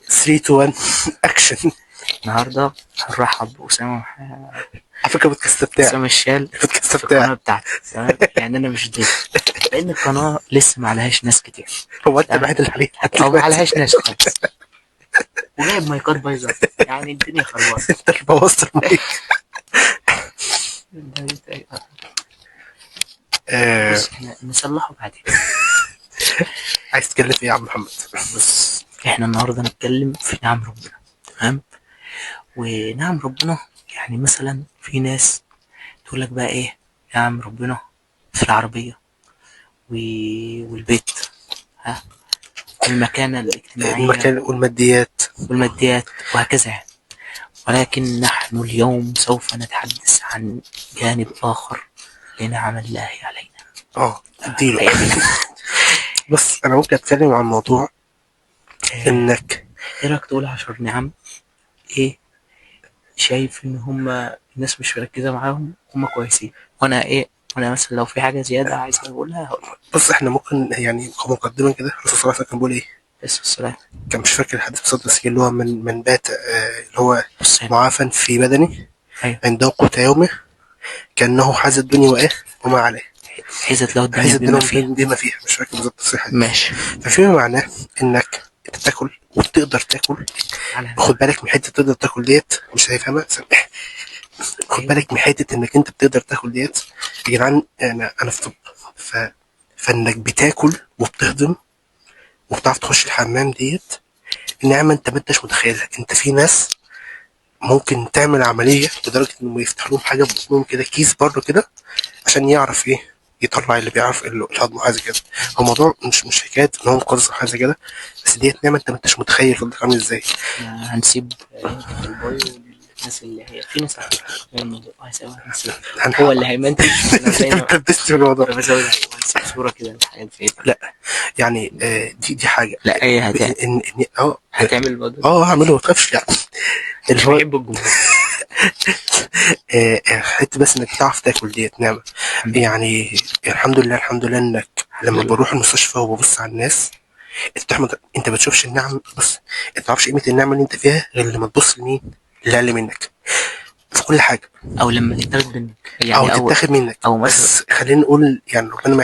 3 2 1 اكشن. النهارده هنرحب بأسامة على فكره البودكاست بتاعي أسامة الشال البودكاست في القناة بتاعي بتاعتي، تمام؟ يعني أنا مش ضيف، لأن القناة لسه ما عليهاش ناس كتير، هو انت تمام؟ الوحيد اللي عليه أو ما عليهاش ناس خالص، وجايب مايكات بايظة، يعني الدنيا خربانة. انت اللي بوظت المايك. بص احنا نصلحه بعدين. عايز تتكلم في ايه يا عم محمد؟ بص احنا النهارده نتكلم في نعم ربنا، تمام؟ ونعم ربنا يعني مثلا في ناس تقول لك بقى ايه نعم ربنا في العربية والبيت، ها، والمكانة الاجتماعية المكان والماديات. والماديات وهكذا يعني. ولكن نحن اليوم سوف نتحدث عن جانب آخر لنعم الله علينا. اديله. هي دي. بص انا ممكن اتكلم عن موضوع انك ايه رأيك تقول 10 نعم ايه شايف ان هما الناس مش مركزة معاهم، هما كويسين، وانا مثلا لو في حاجة زيادة عايز اقولها هقولها. بص احنا ممكن يعني مقدما كده الرسول صلى الله عليه وسلم كان بيقول ايه؟ بس الصلاة كان مش فاكر الحديث بالظبط بس اللي هو من بات اللي هو والسلام. معافى في بدنه ايوه، عنده قوت يومه كانه حاز الدنيا وايه وما عليه. حيزت له الدنيا حيز بما الدنيا فيها. بما فيها، مش فاكر بالظبط الصيحه دي. ماشي. ففيما معناه انك انت تاكل وتقدر تاكل. على خد بالك من حته تقدر تاكل ديت، مش هيفهمها سامح. خد بالك من حته انك انت بتقدر تاكل ديت. يا جدعان انا في طب ف... فانك بتاكل وبتهضم وبتعرف تخش الحمام ديت نعمه انت ما انتش متخيلها. انت في ناس ممكن تعمل عمليه لدرجه انه يفتح لهم حاجه في بطنهم كده، كيس بره كده، عشان يعرف ايه يطلع اللي بيعرف الهضم حاجه كده. هو الموضوع مش حكايه ان هو مقزز حاجه كده، بس ديت نعمه انت ما انتش متخيل فضلك عامل ازاي. هنسيب لينك في البايو للناس اللي هي في ناس على فكرة فاهم الموضوع هيسويها، هنسيب هو اللي هيمنتج وانا زي ما لبست في الموضوع. انا بزود هنسيب صورة كده للحاجات في لا يعني دي حاجه. لا ايه هتعمل الموضوع هعمله ما تخافش يعني. اللي مش هو بحب الجمهور. حته بس انك تعرف تاكل ديت نعمه. يعني الحمد لله الحمد لله انك لما بروح المستشفى وببص على الناس انت بتحمد. انت ما بتشوفش النعم. بص انت ما تعرفش قيمه النعمه اللي انت فيها غير لما تبص لمين اللي اقل منك في كل حاجه، او لما تتاخد منك او يعني تتاخد منك. او مثلا بس خلينا نقول يعني ربنا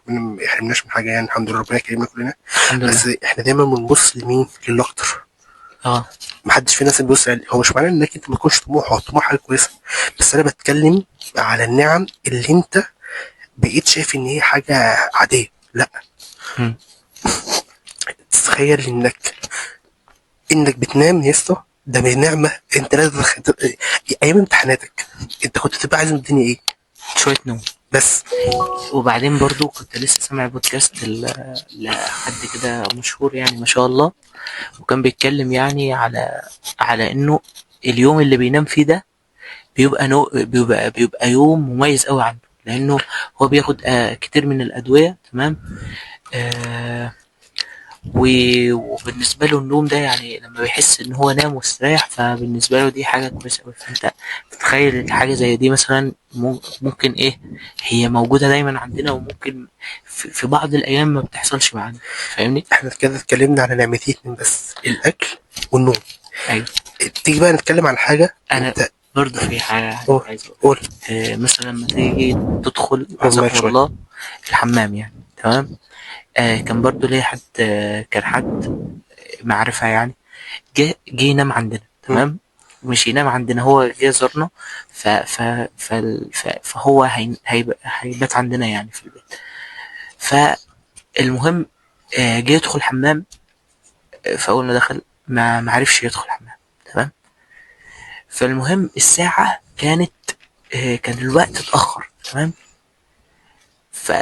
ما يحرمناش من حاجه، يعني الحمد لله ربنا يكرمنا كلنا. الحمد بس لله. احنا دايما بنبص لمين؟ للاكتر. محدش في ناس بيبص هو مش معناه انك انت ما تكونش طموح، هو الطموح حاجه كويسه، بس انا بتكلم على النعم اللي انت بقيت شايف ان هي حاجه عاديه. لا تتخيل انك بتنام يا اسطى، ده نعمه. انت لازم ايام امتحاناتك انت كنت تبقى عايز من الدنيا ايه؟ شوية نوم بس. وبعدين برضو كنت لسه سامع بودكاست لحد كده مشهور يعني ما شاء الله، وكان بيتكلم يعني على انه اليوم اللي بينام فيه ده بيبقى يوم مميز قوي عنده، لانه هو بياخد كتير من الادويه، تمام؟ آه وبالنسبه له النوم ده يعني لما بيحس ان هو نام واستريح فبالنسبه له دي حاجه كويسه قوي. فانت تتخيل حاجه زي دي مثلا ممكن ايه هي موجوده دايما عندنا، وممكن في بعض الايام ما بتحصلش معانا، فاهمني؟ احنا كده اتكلمنا على نعمتين بس، الاكل والنوم. ايوه. تيجي بقى نتكلم عن حاجه انا انت. برضه في حاجه قول عايز قول. مثلا لما تيجي تدخل رغم عزكم شويه. الله الحمام يعني، تمام؟ كان برضو ليه حد كان حد معرفة يعني جه ينام عندنا، تمام؟ مش ينام عندنا، هو جه زارنا فهو هيبات عندنا يعني في البيت. فالمهم جه يدخل الحمام، فأول ما دخل ما معرفش يدخل الحمام، تمام؟ فالمهم الساعة كان الوقت اتأخر، تمام؟ ف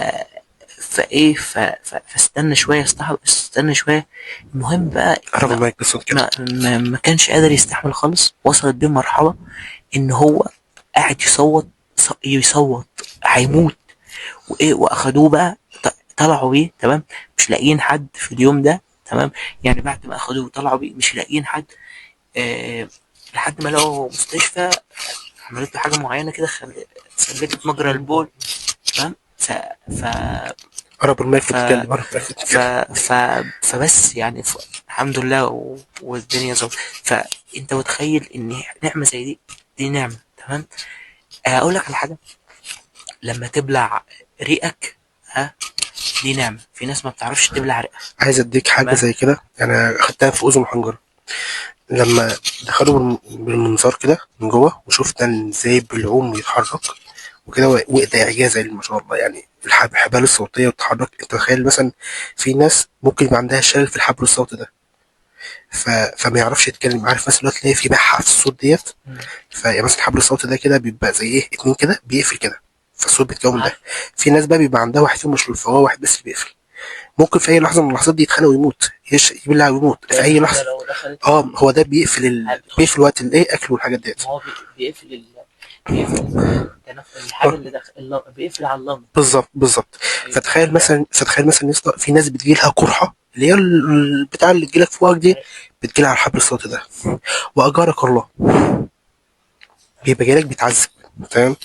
فايه فاستنى شويه، استنى شويه. المهم بقى قرب المايك بالصوت كده. ما كانش قادر يستحمل خالص، وصلت بيه مرحله ان هو قاعد يصوت هيموت. وايه واخدوه بقى طلعوا بيه، تمام؟ مش لاقيين حد في اليوم ده، تمام؟ يعني بعد ما اخدوه طلعوا بيه مش لاقيين حد. لحد ما لقوا مستشفى عملت له حاجه معينه كده سلكت مجرى البول، تمام؟ ف قرب المايك ف وتتكلم، قرب المايك ف وتتكلم. ف فبس يعني الحمد لله والدنيا ظبطت. فانت متخيل ان نعمه زي دي نعمه، تمام. اقول لك على حاجه، لما تبلع ريقك، ها، دي نعمه. في ناس ما بتعرفش تبلع ريقها، عايز اديك حاجه تمام. زي كده، يعني اخدتها في اذن محنجره. لما دخلوا بالمنظار كده من جوه، وشفنا ازاي بالعوم بيتحرك وكده، وإيدي إعجازة ما شاء الله، يعني الحبال الصوتية بتتحرك. أنت تخيل مثلا في ناس ممكن يبقى عندها شلل في الحبل الصوتي ده، فما يعرفش يتكلم. عارف مثلا دلوقتي تلاقي في بحة في الصوت ديت، مم. فيعني مثلا الحبل الصوتي ده كده بيبقى زي إيه، اتنين كده بيقفل كده، فالصوت بيتكون من ده. عارف. في ناس بقى بيبقى عندها واحد فيهم مشلول، فهو واحد بس اللي بيقفل. ممكن في أي لحظة من اللحظات دي يتخانق ويموت، يبلع ويموت في لان أي هي لحظة. لو دخلت اه، هو ده بيقفل هتخش بيقفل وقت الايه، اكل والحاجات ديت. ما هو بيقفل الحاجه اه، اللي داخل بيقفل على اللمبه. بالظبط بالظبط. ايوه فتخيل مثلا يا اسطى، في ناس بتجي لها قرحه، اللي هي البتاع اللي تجي لك فوقك دي، عارف. بتجي لها على الحبل الصوتي ده. واجارك الله، بيبقى جاي لك بيتعذب، فاهم.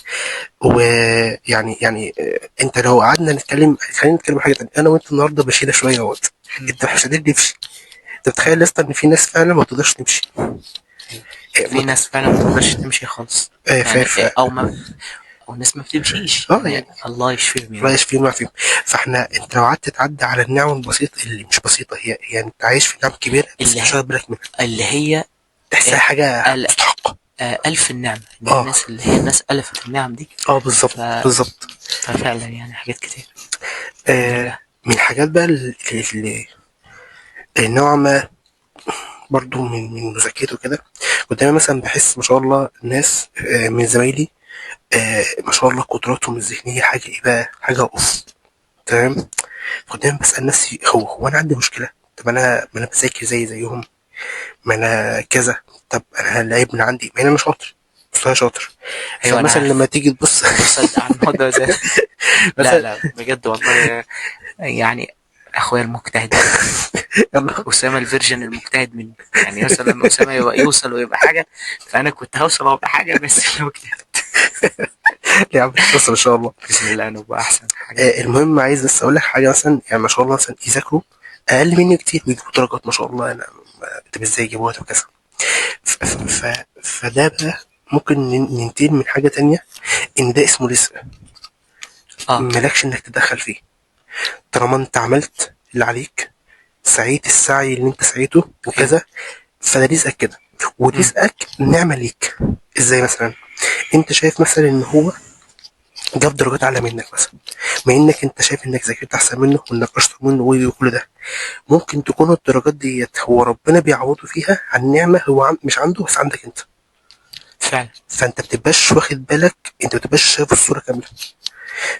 ويعني انت لو قعدنا نتكلم، خلينا نتكلم حاجه تانية. انا وانت النهارده مشينا شويه اهوت، مم. انت مش قادر نمشي. انت بتخيل يا اسطى ان في ناس فعلا ما تقدرش تمشي. ايوه، اه، في ناس فعلا ما تقدرش تمشي خالص. يعني او ناس ما بتمشيش، يعني يعني الله يشفيهم يا الله رب. يشفيه ما فيهم. فاحنا انت لو قعدت تعدي على النعم البسيطه اللي مش بسيطه، هي انت عايش في نعم كبيره بس اللي مش هي واخد بالك منها، اللي هي تحسها آه، حاجه ال- مستحقه. ألف النعمة، إن اه، الناس اللي هي الناس ألفت النعم دي. اه، ف... بالظبط بالظبط. ففعلا يعني حاجات كتير. الحمد آه لله. من الحاجات بقى اللي نوعا ما برضو من مذاكرته كده، كنت دايما مثلا بحس ما شاء الله الناس من زمايلي، ما شاء الله قدراتهم الذهنيه حاجه ايه بقى، حاجه اوف، تمام. كنت دايما بسال نفسي، هو انا عندي مشكله؟ طب ما انا بذاكر زيهم، ما انا كذا. طب انا العيب من عندي، ما انا شاطر، بس انا شاطر. أيوة أنا فمثلا لما عارف. تيجي تبص مصدق على الموضوع ده. لا مثلا، لا بجد والله. يعني أخويا المجتهد، يلا أسامة الفيرجن المجتهد مني. يعني مثلا لما أسامة يوصل ويبقى حاجة، فأنا كنت هوصل وأبقى حاجة، بس لو مجتهد يا عم بص ما شاء الله. بإذن الله نبقى أحسن حاجات. المهم عايز بس اقول لك حاجه، مثلا يعني ما شاء الله مثلا يذاكروا اقل مني كتير ويجيبوا درجات ما شاء الله، انا طب ازاي يجيبوها وكذا. فده بقى ممكن ننتقل من حاجه تانية، ان ده اسمه رزق، اه. مالكش انك تدخل فيه. طالما انت عملت اللي عليك، سعيت السعي اللي انت سعيته أيوه. وكذا، فده رزقك كده. مم. ورزقك نعمه ليك. ازاي مثلا؟ انت شايف مثلا ان هو جاب درجات اعلى منك مثلا، مع انك انت شايف انك ذاكرت احسن منه وانك اشطر منه وكل ده. ممكن تكون الدرجات ديت هو ربنا بيعوضه فيها عن نعمه هو مش عنده بس عندك انت. فعلا. فانت بتبقاش واخد بالك، انت بتبقاش شايف الصوره كامله.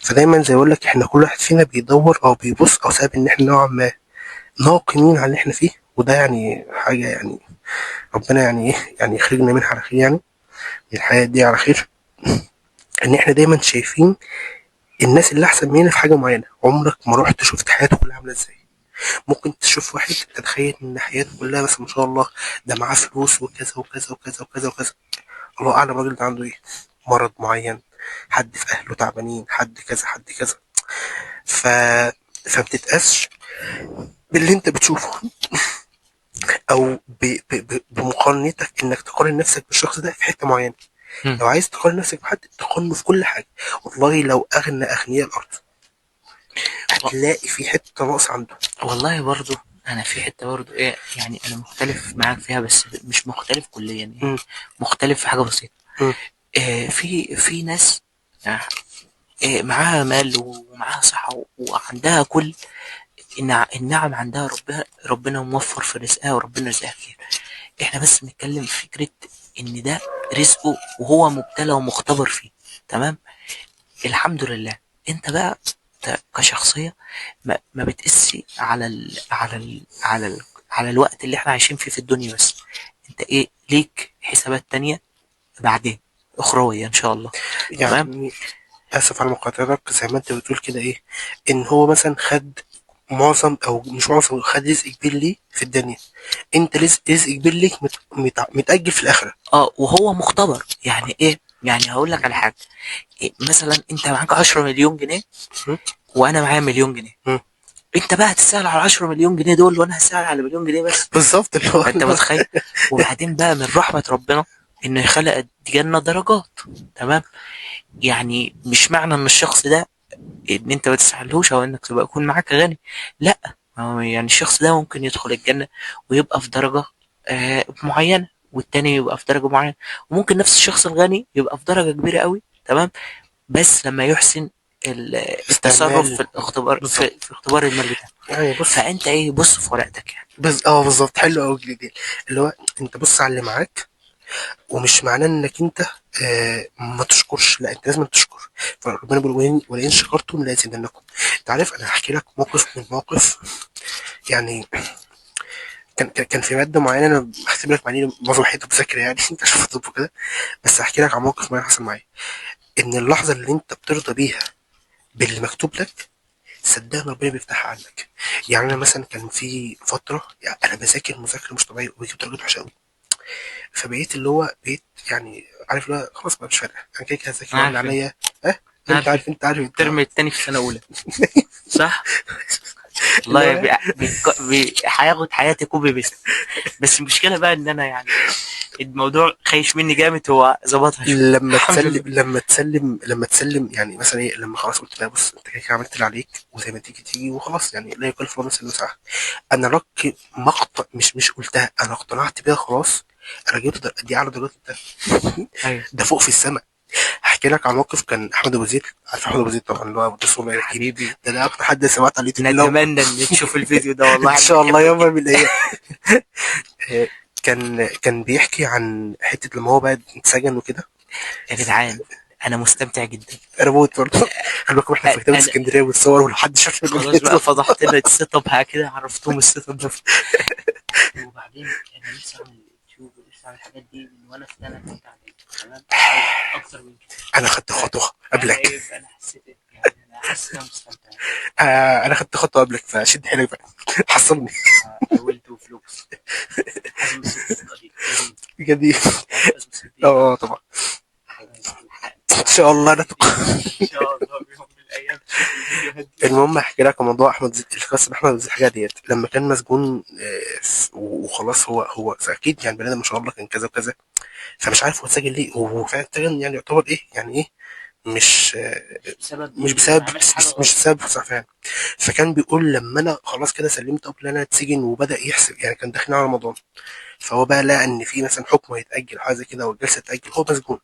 فدايما زي اقول لك، احنا كل واحد فينا بيدور او بيبص او سبب ان احنا نوعا ما ناقمين على اللي احنا فيه. وده يعني حاجه يعني ربنا يعني ايه، يعني يخرجنا منها على خير، يعني من الحياه دي على خير. ان احنا دايما شايفين الناس اللي احسن مننا في حاجه معينه، عمرك ما رحت شفت حياته كلها عامله ازاي. ممكن تشوف واحد تتخيل ان حياته كلها بس ما شاء الله ده معاه فلوس وكذا وكذا وكذا وكذا وكذا. الله اعلم الراجل ده عنده ايه، مرض معين، حد في اهله تعبانين، حد كذا حد كذا. ف فبتتقاسش باللي انت بتشوفه، او بمقارنتك انك تقارن نفسك بالشخص ده في حته معينه. مم. لو عايز تقارن نفسك بحد، تقارنه في كل حاجه. والله لو اغنى اغنياء الارض هتلاقي في حته ناقص عنده. والله برضو انا في حته برضو ايه، يعني انا مختلف معاك فيها، بس مش مختلف كليا يعني. م- مختلف في حاجه بسيطه. م- في ناس آه، معاها مال ومعاها صحه وعندها كل النعم عندها. ربنا موفر في رزقها وربنا رزقها كتير. احنا بس بنتكلم في فكره ان ده رزقه وهو مبتلى ومختبر فيه، تمام. الحمد لله. انت بقى كشخصيه ما بتقسي على الوقت اللي احنا عايشين فيه في الدنيا بس. انت ايه ليك حسابات تانية بعدين، اخروية ان شاء الله، تمام. يعني اسف على مقاطعتك، زي ما انت بتقول كده ايه، ان هو مثلا خد معظم او مش معظم، خد رزق كبير ليه في الدنيا. انت رزق كبير ليك متأجل في الاخره. اه، وهو مختبر. يعني ايه؟ يعني هقول لك على حاجة. إيه مثلا انت معاك 10 مليون جنيه، م? وانا معايا مليون جنيه، مم. انت بقى هتسأل على 10 مليون جنيه دول وانا هسأل على مليون جنيه بس؟ بالظبط اللي هو فانت متخيل؟ وبعدين بقى من رحمة ربنا انه يخلق الجنة درجات، تمام؟ يعني مش معنى ان الشخص ده ان انت ما تسألهوش او انك تبقى يكون معاك غني، لا، ما هو يعني الشخص ده ممكن يدخل الجنة ويبقى في درجة معينة، والتاني يبقى في درجة معينة، وممكن نفس الشخص الغني يبقى في درجة كبيرة قوي، تمام؟ بس لما يحسن التصرف استعمال. في الاختبار، بالظبط. في اختبار المال بتاعه. يعني بص، فانت ايه، بص في ورقتك يعني. بالظبط، حلو قوي دي. اللي هو انت بص على اللي معاك، ومش معناه انك انت ما تشكرش، لا انت لازم تشكر. فربنا بيقول ولئن شكرتم لازيدنكم. انت عارف انا هحكي لك موقف من موقف. يعني كان في ماده معينه، انا هحسب لك معني معظم الوحيد بذاكر يعني انت عشان طب وكده. بس هحكي لك عن موقف معين حصل معايا. ان اللحظه اللي انت بترضى بيها باللي مكتوب لك، صدقني ربنا بيفتحها عنك. يعني انا مثلا كان في فتره يعني انا بذاكر مذاكره مش طبيعيه وبجيب درجات وحشه قوي. فبقيت اللي هو بقيت يعني عارف اللي هو خلاص بقى مش فارقه، انا كده كده هذاكر انا واعمل عارف انت عليا. اه، انا انت عارف عارف، انت عارف انت الترم التاني في سنة اولى، صح؟ اللي والله هو هياخد حياتي كوبي بيست. بس المشكلة بقى ان انا يعني الموضوع خايش مني جامد، هو ظبطها شوية لما الحمد تسلم لله. لما تسلم يعني مثلا ايه، لما خلاص قلت بقى بص انت كده كده عملت اللي عليك وزي ما تيجي تيجي وخلاص، يعني لا يكلف الله نفسا الا وسعها. انا رك مقطع مش قلتها، انا اقتنعت بيها خلاص. انا جبت دي اعلى درجات ده. ايوه ده فوق في السماء. هحكي لك عن موقف. كان احمد ابو زيد، عارف احمد ابو زيد طبعا اللي هو ابو تصوير اكيد. حبيبي، ده اكتر حد سمعت على اليوتيوب اللي هو نتمنى ان تشوف الفيديو ده، ان والله احنا شاء الله بنحبك يوم جدا. من الايام. آه، كان بيحكي عن حته لما هو بقى اتسجن وكده. يا جدعان انا مستمتع جدا. انا موت برضه. قال لكم احنا في مكتبه انا اسكندريه والصور ولحد شاف خلاص بقى الفيديو. فضحت لنا السيت اب كده، عرفتهم السيت اب ده. وبعدين انا نفسي اعمل يوتيوب ونفسي اعمل الحاجات دي من وانا في سنه تالته اعدادي، تمام؟ او اكتر من كده. انا خدت ف- خطوه فانا قبلك. ايه، فانا حسيت يعني انا حاسس ان انا مستمتع. انا خدت خطوه قبلك فشد حيلك بقى. حصلني. I will do vlogs. حازم الصديق جميل. بجد. تعرف حازم الصديق؟ اه طبعا. ان شاء الله انا ان شاء الله في يوم من الايام تشوف الفيديوهات دي. المهم احكي لك موضوع احمد زيد، القصه احمد زيد الحاجه ديت لما كان مسجون وخلاص هو اكيد يعني بني ادم ما شاء الله كان كذا وكذا. فمش عارف هو اتسجن ليه، هو فعلا اتسجن يعني يعتبر ايه يعني ايه، مش بسبب مش انه ما بسبب عملش حاجه مش غلط. بسبب صح فعلا. فكان بيقول لما انا خلاص كده سلمت قبل انا اتسجن وبدا يحسب، يعني كان داخلين على رمضان. فهو بقى لقى ان في مثلا حكم هيتاجل حاجه زي كده والجلسه تتاجل، هو مسجون.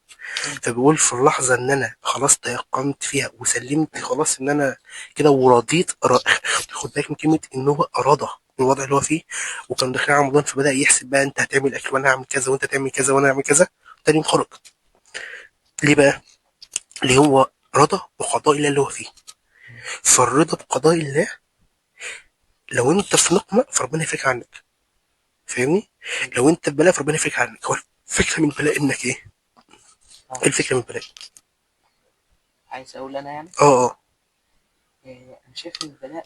فبيقول في اللحظه ان انا خلاص تيقنت فيها وسلمت خلاص ان انا كده ورضيت خد بالك من كلمه ان هو اراد الوضع اللي هو فيه. وكان داخلين على رمضان فبدا يحسب بقى انت هتعمل اكل وانا هعمل كذا وانت تعمل كذا وانا هعمل كذا. تاني يوم خرج. ليه بقى؟ اللي هو رضى بقضاء الله اللي هو فيه. فالرضا بقضاء الله، لو انت في نقمه فربنا يفك عنك، فاهمني؟ لو انت في بلاء فربنا يفك عنك. هو الفكره من البلاء انك ايه؟ ايه الفكره من البلاء؟ عايز اقول انا يعني اه انا شايف ان البلاء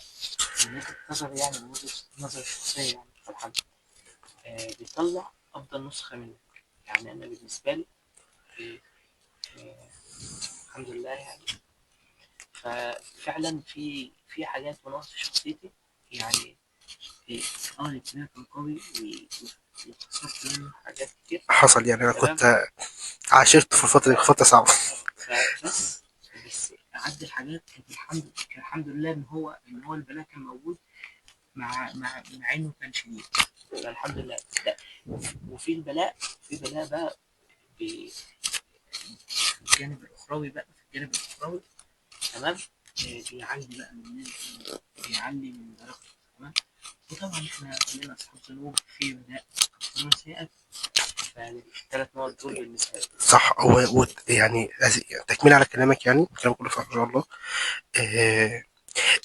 من وجهه نظري، يعني من وجهه نظري الشخصيه يعني في الحمد بيطلع افضل نسخه منك. يعني انا بالنسبه لي آه، آه، الحمد لله يعني. ففعلا في حاجات ونقص في شخصيتي يعني. الابتلاء كان قوي واكتسبت منه حاجات كتير، حصل. يعني انا تمام. كنت عاشرت في الفتره دي فتره صعبه. بس عدى الحاجات كانت الحمد لله ان هو البلاء كان موجود، مع انه كان شديد. فالحمد لله. لا، وفي البلاء، في بلاء بقى الجانب الاخروي بقى، في الجانب الاخروي، تمام. بيعلي بقى بيعلي من درجته، تمام. وطبعا احنا كلنا اصحاب ذنوب، في بلاء كفارة سيئات. فالثلاث نقط دول بالنسبه لي. صح. يعني تكمله على كلامك، يعني كلام كله صح ان شاء الله. آه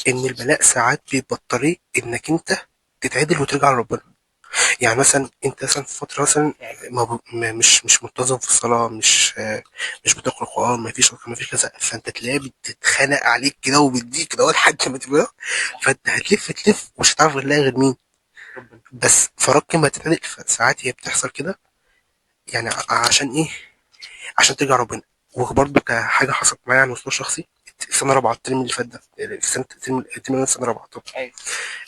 ان البلاء ساعات بيبقى الطريق انك انت تتعدل وترجع لربنا. يعني مثلا انت مثلا في فتره مثلا مش منتظم في الصلاه، مش بتقرا قران، ما فيش كذا، فانت تلاقيه بتتخانق عليك كده وبيديك كده لحد ما تبقى. فانت هتلف تلف ومش هتعرف تلاقي غير مين. ربنا. بس فرق ما تتعدل. فساعات هي بتحصل كده يعني عشان ايه؟ عشان ترجع ربنا. وبرضه كحاجه حصلت معايا على المستوى الشخصي، في سنه رابعه الترم اللي فات ده، في سنه الترم سنه رابعه. طب ايوه.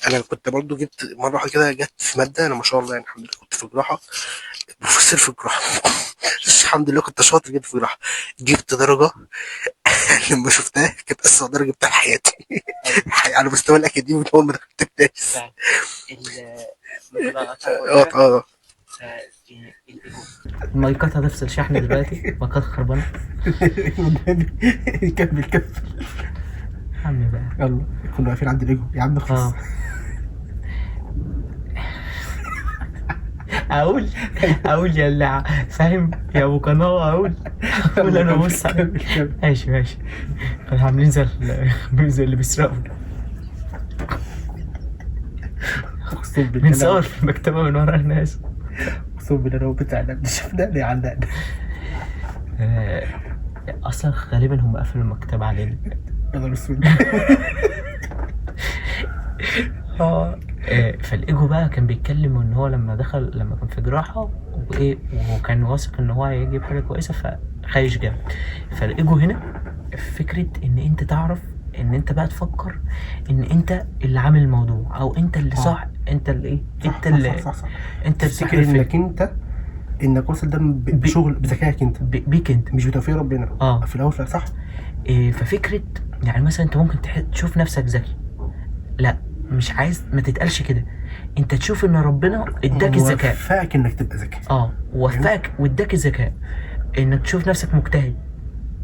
انا كنت برضو جبت مره واحده كده، جت في ماده انا ما شاء الله يعني الحمد لله كنت في جراحه، بروفيسور في جراحه. الحمد لله كنت شاطر جدا في جراحه، جبت درجه لما شفتها كانت اسوء درجه جبتها في حياتي. على مستوى الاكاديمي من اول ما دخلت الدرس. فعلا. ال اه المايكات هتفصل شحن دلوقتي، مايكات خربانه. كمل عمي بقى. يلا كنا واقفين عند الايجو يا عم خلاص. اقول يا اللي فاهم يا ابو قناه، اقول انا بص. ماشي كانوا عاملين زي اللي بيسرقوا. اقسم بالله بنصور في المكتبه من ورا الناس. اقسم بالله لو بتاعنا شفنا اللي عندنا. اصلا غالبا هم قفلوا المكتبه علينا. يلا بسم الله. فالايجو بقى كان بيتكلم ان هو لما كان في جراحه وايه، وكان واثق ان هو هيجيب حاجه كويسه فخايش جامد. فالايجو هنا فكره ان انت تعرف ان انت بقى تفكر ان انت اللي عامل الموضوع، او انت اللي صح، انت اللي ايه، انت اللي صح. انت تفتكر انك انك وصل ده بشغل بذكائك انت، بيك انت، مش بتوفيق ربنا. في الاول صح. ففكره يعني مثلا انت ممكن تشوف نفسك ذكي، لا مش عايز ما تتقالش كده، انت تشوف ان ربنا اداك الذكاء، وفقك انك تبقى ذكي. وفقك واداك الذكاء انك تشوف نفسك مجتهد،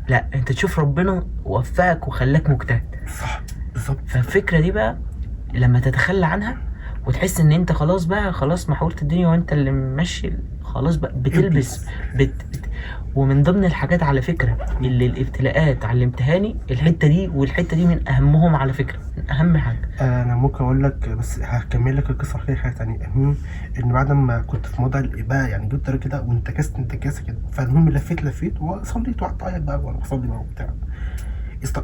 لا انت تشوف ربنا وفقك وخلاك مجتهد. صح بالظبط. فالفكره دي بقى لما تتخلى عنها وتحس ان انت خلاص محورت الدنيا وانت اللي ماشي خلاص بقى بتلبس ومن ضمن الحاجات على فكره اللي الابتلاءات علمتهاني الحته دي، والحته دي من اهمهم على فكره، من اهم حاجه. انا ممكن اقول لك بس هكمل لك القصه في حاجه ثانيه. المهم ان بعد ما كنت في موضع الاباء يعني جبت درجه كده وانتكاسه كده، فالمهم لفيت وصليت وقعدت اعيط بقى وانا بصلي بقى وبتاع.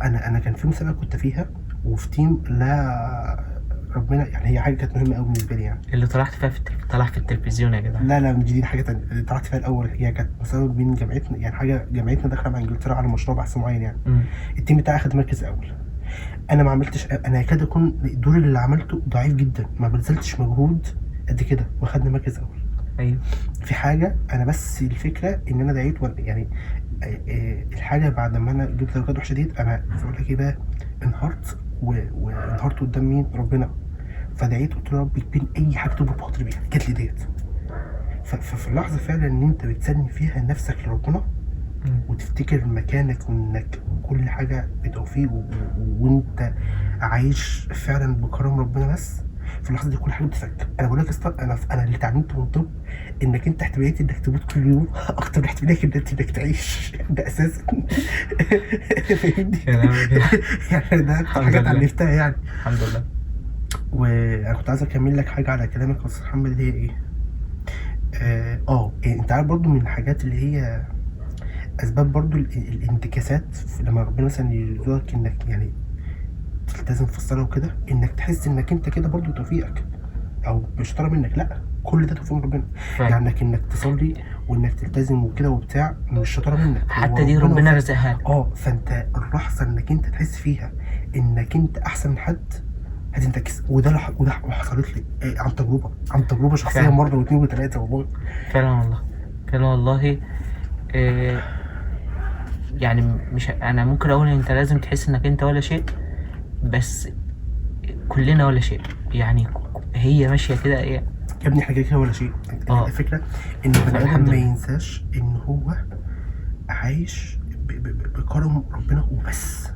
انا كان في مسابقه كنت فيها وفي تيم، لا ربنا يعني هي حاجه كانت مهمه قوي بالنسبه لي يعني، اللي طلعت فيها طلع في التلفزيون يا جدع. لا مش دي حاجه ثانيه. اللي طلعت فيها الاول هي كانت مسابقه بين جامعتنا، يعني حاجه جامعتنا داخله مع انجلترا على مشروع بحث معين يعني. التيم بتاعي اخد مركز اول. انا ما عملتش، انا يكاد يكون الدور اللي عملته ضعيف جدا، ما بذلتش مجهود قد كده واخدنا مركز اول. ايوه في حاجه انا بس الفكره ان انا دعيت يعني الحاجه بعد ما انا جبت درجات وحشه ديت، انا بقول لك ايه بقى، انهارت وانهارت قدام مين؟ ربنا. فدعيت قلت له يا رب يكفيني اي حاجه تبقى بخاطري بيها، جت لي ديت. ففي اللحظه فعلا ان انت بتسلم فيها نفسك لربنا وتفتكر مكانك وانك كل حاجه بتوفيق وانت عايش فعلا بكرم ربنا، بس في اللحظه دي كل حاجه بتفك. انا بقول لك انا اللي اتعلمته من الطب انك انت احتماليه انك تموت كل يوم اكتر من احتماليه انك تعيش، ده اساسا. فاهمني؟ يعني ده حاجه اتعلمتها يعني الحمد لله. وانا كنت عايز اكمل لك حاجه على كلامك يا استاذ محمد، اللي هي ايه، انت عارف برضو من الحاجات اللي هي اسباب برضو الانتكاسات لما ربنا مثلا يرزقك انك يعني تلتزم في الصلاه وكده، انك تحس انك انت كده برضو توفيقك او مش طالع منك، لا كل ده توفيق من ربنا. يعني انك تصلي وانك تلتزم وكده وبتاع مش شطاره منك، حتى دي ربنا رزقها لك. فانت اللحظه انك انت تحس فيها انك انت احسن من حد هتنتكس. وده حصلت لي عن تجربه شخصيه فعلا. مره واثنين وثلاثه والله. فعلا والله. يعني مش انا ممكن اقول ان انت لازم تحس انك انت ولا شيء، بس كلنا ولا شيء، يعني هي ماشيه كده ايه يا ابني، احنا كده ولا شيء. الفكره ان البني ادم ما ينساش ان هو عايش بكرم ربنا وبس.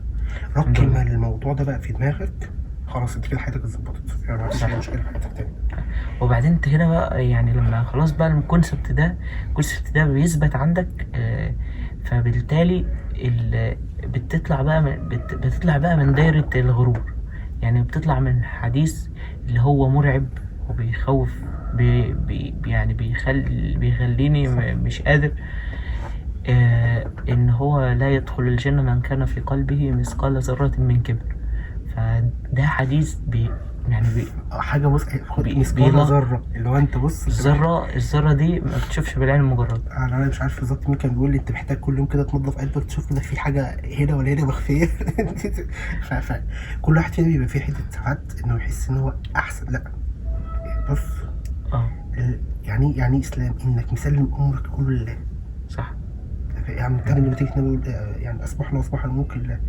ركن ما الموضوع ده بقى في دماغك، خلاص انت كده حياتك اتظبطت، يعني ما فيش مشكله في حياتك تاني. وبعدين انت هنا بقى يعني لما خلاص بقى الكونسبت ده بيثبت عندك، فبالتالي بتطلع بقى من دايره الغرور، يعني بتطلع من حديث اللي هو مرعب وبيخوف، يعني بيخليني مش قادر، ان هو لا يدخل الجنة من كان في قلبه مثقال ذرة من كبر. فده حديث يعني حاجه بص مثقال بيلا ذره، اللي هو انت بص الذرة دي ما بتشوفش بالعين المجرد. انا مش عارف بالظبط مين كان بيقول لي انت محتاج كل يوم كده تنظف قلبك تشوف كده في حاجه هنا ولا هنا مخفيه. كل واحد فينا بيبقى فيه حته ساعات انه يحس ان هو احسن. لا بص، يعني اسلام انك مسلم امرك كله لله. صح. يعني كان لما تيجي تقول يعني اصبحنا الملك لله،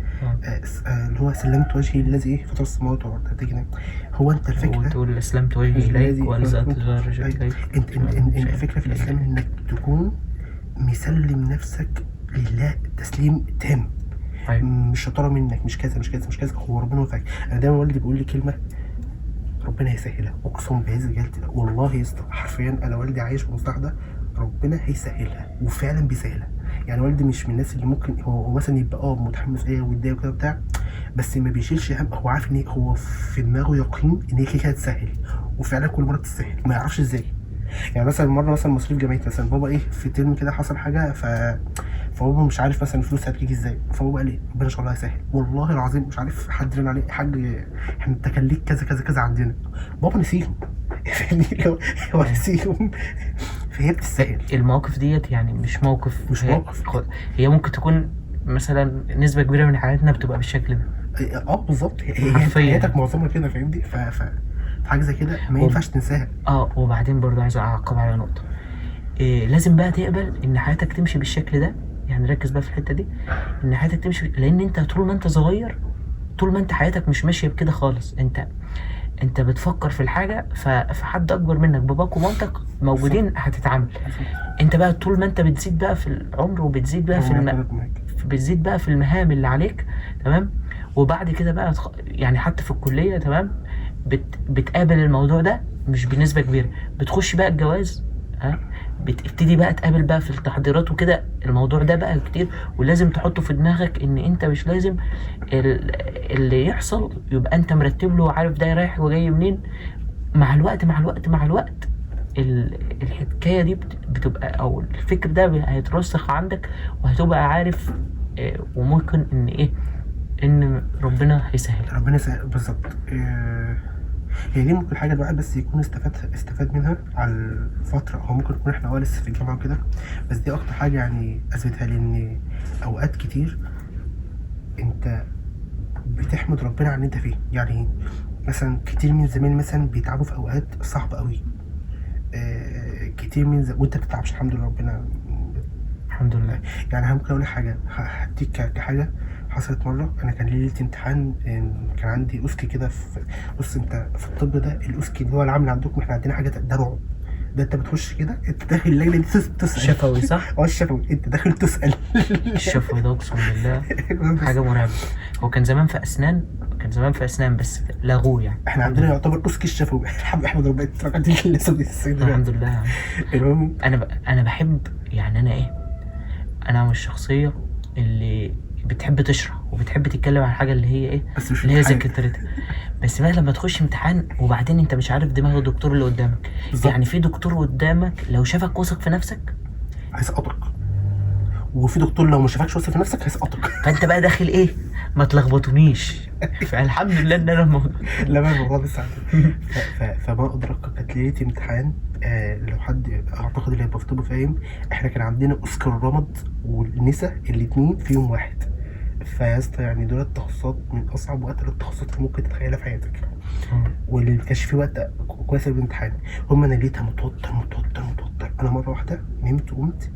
اللي هو سلمت وجهي الذي ايه فطر السماوات والارض كده. هو انت الفكره وتقول اسلمت وجهي اليك والزقت رجلي اليك. انت الفكره في الاسلام انك تكون مسلم نفسك لله تسليم تام. أيوة. مش شطاره منك، مش كذا مش كذا مش كذا، هو ربنا وفقك. انا دايما والدي بيقول لي كلمه ربنا هيسهلها، اقسم بعز جلالته والله يا اسطى حرفيا انا والدي عايش بالمصطلح ده، ربنا هيسهلها وفعلا بيسهلها. يعني والدي مش من الناس اللي ممكن هو مثلا يبقى متحمس ايه ويتضايق وكده بتاع، بس ما بيشيلش هم. هو عارف ان هو في دماغه يقين ان هي كده هتسهل، وفعلا كل مره بتسهل، ما يعرفش ازاي. يعني مثلا مره مثلا مصاريف جامعتي مثلا، بابا ايه في ترم كده حصل حاجه فبابا مش عارف مثلا الفلوس هتيجي ازاي، فبابا قال ايه ربنا ان شاء الله هيسهل. والله العظيم مش عارف حد رن عليه حاج احنا التكاليف كذا كذا كذا عندنا، بابا نسيهم. فاهمني هو نسيهم. فهي بتسهل. المواقف ديت يعني مش موقف، هي ممكن تكون مثلا نسبة كبيرة من حياتنا بتبقى بالشكل ده. بالظبط، هي حياتك معظمها كده فاهمني. حاجه زي كده ما ينفعش تنساها. وبعدين برضه عايز اعقب على نقطة، لازم بقى تقبل ان حياتك تمشي بالشكل ده. يعني ركز بقى في الحتة دي، ان حياتك تمشي، لان انت طول ما انت صغير، طول ما انت حياتك مش ماشية بكده خالص، انت بتفكر في الحاجة فحد اكبر منك باباك ومامتك موجودين هتتعامل. انت بقى طول ما انت بتزيد بقى في العمر وبتزيد بقى بتزيد بقى في المهام اللي عليك، تمام. وبعد كده بقى يعني حتى في الكلية، تمام، بتقابل الموضوع ده مش بنسبة كبيرة. بتخش بقى الجواز، بتبتدي بقى تقابل بقى في التحضيرات وكده الموضوع ده بقى كتير. ولازم تحطه في دماغك ان انت مش لازم اللي يحصل يبقى انت مرتب له وعارف ده رايح وجاي منين. مع الوقت الحكاية دي بتبقى، او الفكر ده هيترسخ عندك وهتبقى عارف، وممكن ان ربنا هيسهل. بالظبط. هي دي ممكن حاجه الواحد بس يكون استفاد منها على الفتره. هو ممكن يكون احنا لسه في الجامعه وكده، بس دي اكتر حاجه يعني اثبتها لي ان اوقات كتير انت بتحمد ربنا على اللي انت فيه. يعني مثلا كتير من زمان مثلا بيتعبوا في اوقات صعبه قوي، كتير من وانت بتتعبش الحمد لله ربنا. الحمد لله. يعني ممكن اقول لك حاجه، هديك كحاجه حصلت مره. انا كان ليله امتحان، كان عندي اسكي كده بص انت في الطب ده الاسكي اللي هو العامل عندكم، احنا عندنا حاجه ده رعب. ده انت بتخش كده انت داخل اللجنه دي تسال شفوي صح؟ الشفوي انت داخل تسال. الشفوي ده اقسم بالله حاجه مرعبه. هو كان زمان في اسنان بس لغوه. يعني احنا عندنا يعتبر اسكي الشفوي. احمد ربنا اتركت لي لسه الحمد لله. المهم انا بحب، يعني انا من الشخصيه اللي بتحب تشرح وبتحب تتكلم عن حاجه اللي هي اللي هي ذاكرتها. بس بقى لما تخش امتحان وبعدين انت مش عارف دماغ الدكتور اللي قدامك بالزبط. يعني في دكتور قدامك لو شافك واثق في نفسك هيسقطك، وفي دكتور لو ما شافكش واثق في نفسك هيسقطك. فانت بقى داخل ما تلخبطونيش. فالحمد لله ان انا لا بقى الموضوع بس فما ادرك كانت ليله امتحان. لو حد اعتقد اللي هيبقى في طب فاهم، احنا كان عندنا اوسكار الرمد والنسا الاثنين في يوم واحد. فيا اسطى يعني دول التخصصات من اصعب واتقل التخصصات اللي ممكن تتخيلها في حياتك، واللي ما كانش في وقت كويس للامتحان. انا لقيتها متوتر. انا مره واحده نمت وقمت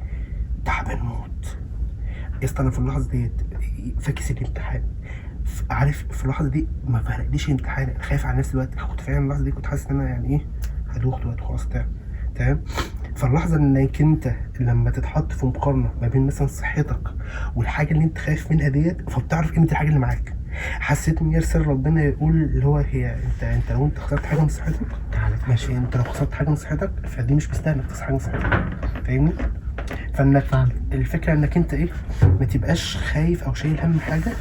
تعبان موت يا اسطى. انا في اللحظه ديت فاكس الامتحان، عارف في اللحظه دي ما فرقليش الامتحان، انا خايف على نفسي دلوقتي. كنت فعلا اللحظه دي كنت حاسس ان انا يعني هدوخ دلوقتي خلاص تمام. فاللحظه انك انت لما تتحط في مقارنه ما بين مثلا صحتك والحاجه اللي انت خايف منها ديت، فبتعرف قيمه الحاجه اللي معاك. حسيت ان يرسل ربنا يقول اللي هو هي انت لو انت خسرت حاجه من صحتك ماشي، انت لو خسرت حاجه من صحتك فدي مش مستاهله انك تخسر حاجه من صحتك، فاهمني؟ فانك الفكره انك انت ما تبقاش خايف او شايل هم حاجه،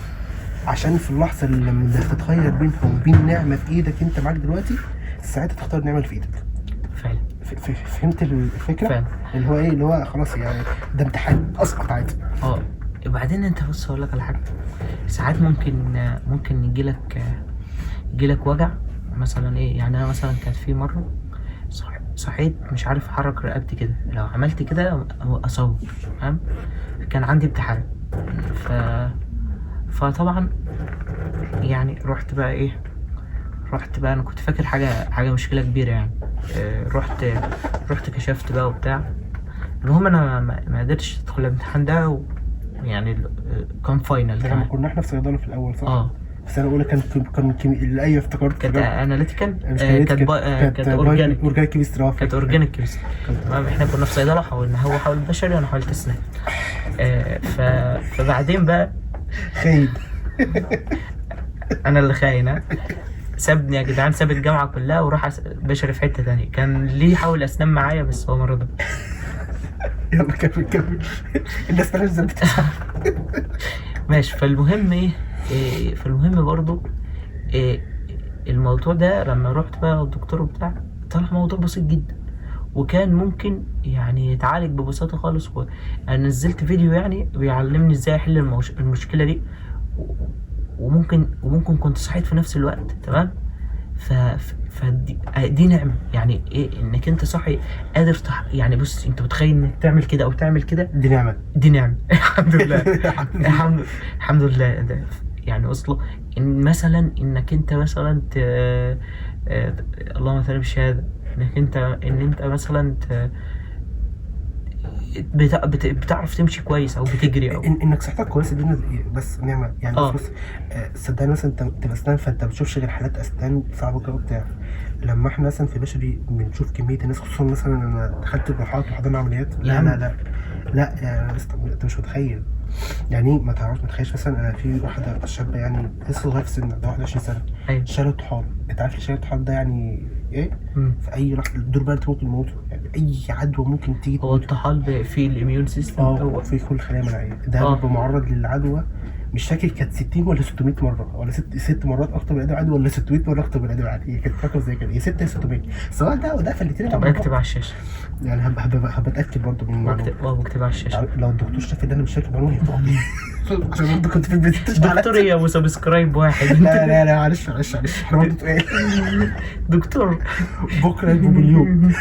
عشان في اللحظه اللي لما تتخير بينها وبين نعمه في ايدك انت معاك دلوقتي، ساعتها تختار النعمه اللي في ايدك. فعلا فهمت الفكره؟ فعلا. اللي هو خلاص يعني ده امتحان اسقط عادي. وبعدين انت بص اقول لك على حاجه، ساعات ممكن يجيلك وجع مثلا ايه، يعني انا مثلا كانت في مره صحيت مش عارف احرك رقبتي كده، لو عملت كده اصوت، فاهم؟ كان عندي امتحان. ف فطبعا يعني رحت بقى، انا كنت فاكر حاجه مشكله كبيره يعني. رحت كشفت بقى وبتاع. المهم انا ما قدرتش ادخل الامتحان ده يعني كان فاينل ده لما كمان. كنا احنا في صيدله في الاول صح؟ اه في سنه اولى كان اللي اي افتكرت كانت افتكرت. اناليتيكال، مش كانت كانت اورجانيك. اورجانيك كيمستري كانت فاكر. اورجانيك كيمستري. تمام، احنا كنا في صيدله، هو حاول بشري وانا حاولت اسنان. ف... فبعدين بقى خايب. انا اللي خاين، ها؟ سابني يا جدعان، ساب الجامعه كلها وراح بشري في حته تانية. كان ليه يحاول اسنان معايا بس هو ما رضى. يلا كمل كمل. الناس مالهاش ذنب تسعة. ماشي. فالمهم برضو إيه الموضوع ده لما رحت بقى الدكتور وبتاع، طلع موضوع بسيط جدا، وكان ممكن يعني يتعالج ببساطة خالص. أنا نزلت فيديو يعني بيعلمني ازاي احل المشكلة دي، وممكن كنت صحيت في نفس الوقت. تمام. دي نعمة يعني، ايه انك انت صاحي قادر يعني بص، انت متخيل انك تعمل كده او تعمل كده؟ دي نعمه. دي نعمة. الحمد لله. الحمد لله. الحمد لله. ده يعني اصله ان مثلا انك انت مثلا اللهم صل بالشهاده، ان انت مثلا بتعرف تمشي كويس او بتجري او انك صحتك كويسه دي بس نعمه يعني. بص اه بص صدقني مثلا انت تبقى اسنان، فانت ما بتشوفش غير حالات اسنان صعبه كده وبتاع. لما احنا مثلا في بشري بنشوف كميه الناس، خصوصا مثلا انا دخلت جراحات وحضرنا عمليات. يا لا لا عم. لا لا يا اسطى، انت مش متخيل. يعني ما تعرفش، ما تتخيلش مثلا انا في واحده شابه يعني لسه صغيره في السن، عندها 21 سنه، ايوه. شالت طحال. انت عارف شالت طحال ده يعني ايه؟ مم. في اي لحظه دور برد ممكن يموتوا، يعني اي عدوى ممكن تيجي هو تموت. الطحال فيه الاميون سيستم هو. في كل خلايا مناعيه، ده اه بيبقى معرض للعدوى. مش فاكر كانت 60 ولا 600 مره، ولا ست مرات اكتر من ادم عادي، ولا 600 مره اكتر من ادم عادي. هي كانت فاكره زي كده، يا 6 يا 600، سواء ده وده، فالاثنين تبقى عند اكتب بعض. على الشاشه. يعني هبقى اتاكد برضه من المعلومه. واكتب على الشاشه. لو الدكتور شاف ان انا مش فاكر المعلومه هيفوق لي. عشان برضه كنت في البيت دكتور ايه يا ابو سبسكرايب واحد؟ لا لا لا، معلش معلش معلش، احنا برضه تقال. دكتور. بكره يبقوا مليون.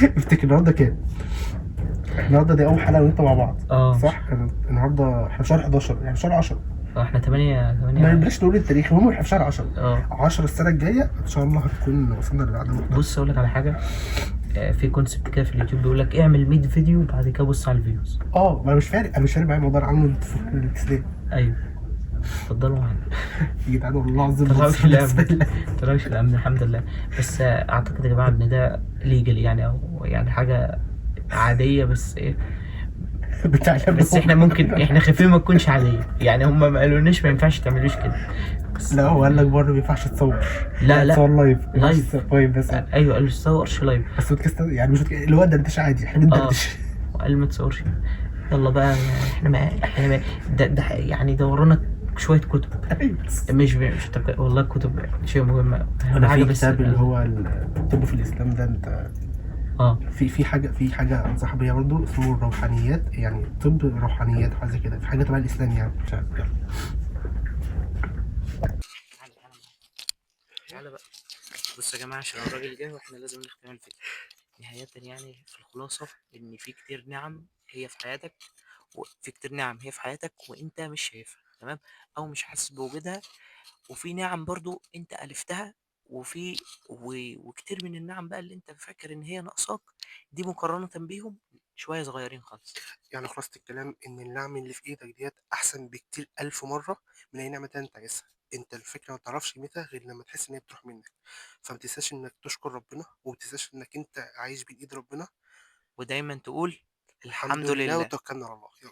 افتكر النهارده كام؟ النهارده دي اول حلقه وانت مع بعض اه صح؟ النهارده احنا في شهر 11، يعني في شهر 10. احنا 8 ما 8. بلاش نقول التاريخ، المهم احنا في شهر 10. اه 10 السنه الجايه ان شاء الله هتكون وصلنا للعدد المحترم. بص اقول لك على حاجه. في كونسبت كده في اليوتيوب بيقول لك اعمل 100 فيديو بعد كده بص على الفيوز. اه ما انا مش فارق، انا مش فارق معايا الموضوع، انا عامله التسليم. ايوه. اتفضلوا معانا. يا جدعان والله العظيم طلعوش بالنسبه الامن. لي. طلعوش الامن الحمد لله. بس اعتقد يا جماعه ان ده ليجل يعني، او يعني حاجه عاديه، بس ايه، بتاع بس احنا ممكن احنا خايفين ما تكونش عاديه يعني. هم ما قالولناش ما ينفعش تعملوش كده بس. لا هو قال لك بره ما ينفعش تصور. لا لا تصور لايف، ما ينفعش لايف. تصور بس. ايوه قال تصورش لايف. بس بودكاست يعني مش اللي هو دردش عادي، احنا بندردش. وقال ما تصورش. يلا بقى. احنا ما ده يعني ده ورانا شويه كتب. ايوه. والله الكتب شيء مهم، اهم انا حاجه في بس كتاب اللي هو الطب في الاسلام ده، انت اه في حاجه انصح بيها برضه، اسمه الروحانيات، يعني طب روحانيات حاجه زي كده، في حاجه تبع الاسلام يعني، مش عارف. يلا. تعالى تعالى بقى. بص يا جماعه، عشان الراجل جه واحنا لازم نختم الفيديو. نهاية يعني في الخلاصة إن في كتير نعم هي في حياتك، وفي كتير نعم هي في حياتك وأنت مش شايفها، تمام، أو مش حاسس بوجودها. وفي نعم برضو أنت ألفتها، وكتير من النعم بقى اللي أنت فاكر إن هي ناقصاك، دي مقارنة بيهم شوية صغيرين خالص. يعني خلاصة الكلام ان النعم اللي في ايدك ديت احسن بكتير الف مره من اي نعمه تانية انت عايزها. انت الفكره ما تعرفش قيمتها غير لما تحس ان هي بتروح منك. فما تنساش انك تشكر ربنا، وما تنساش انك انت عايش بين ايد ربنا. ودايما تقول الحمد الحمد لله لله. وتوكلنا على الله. يلا.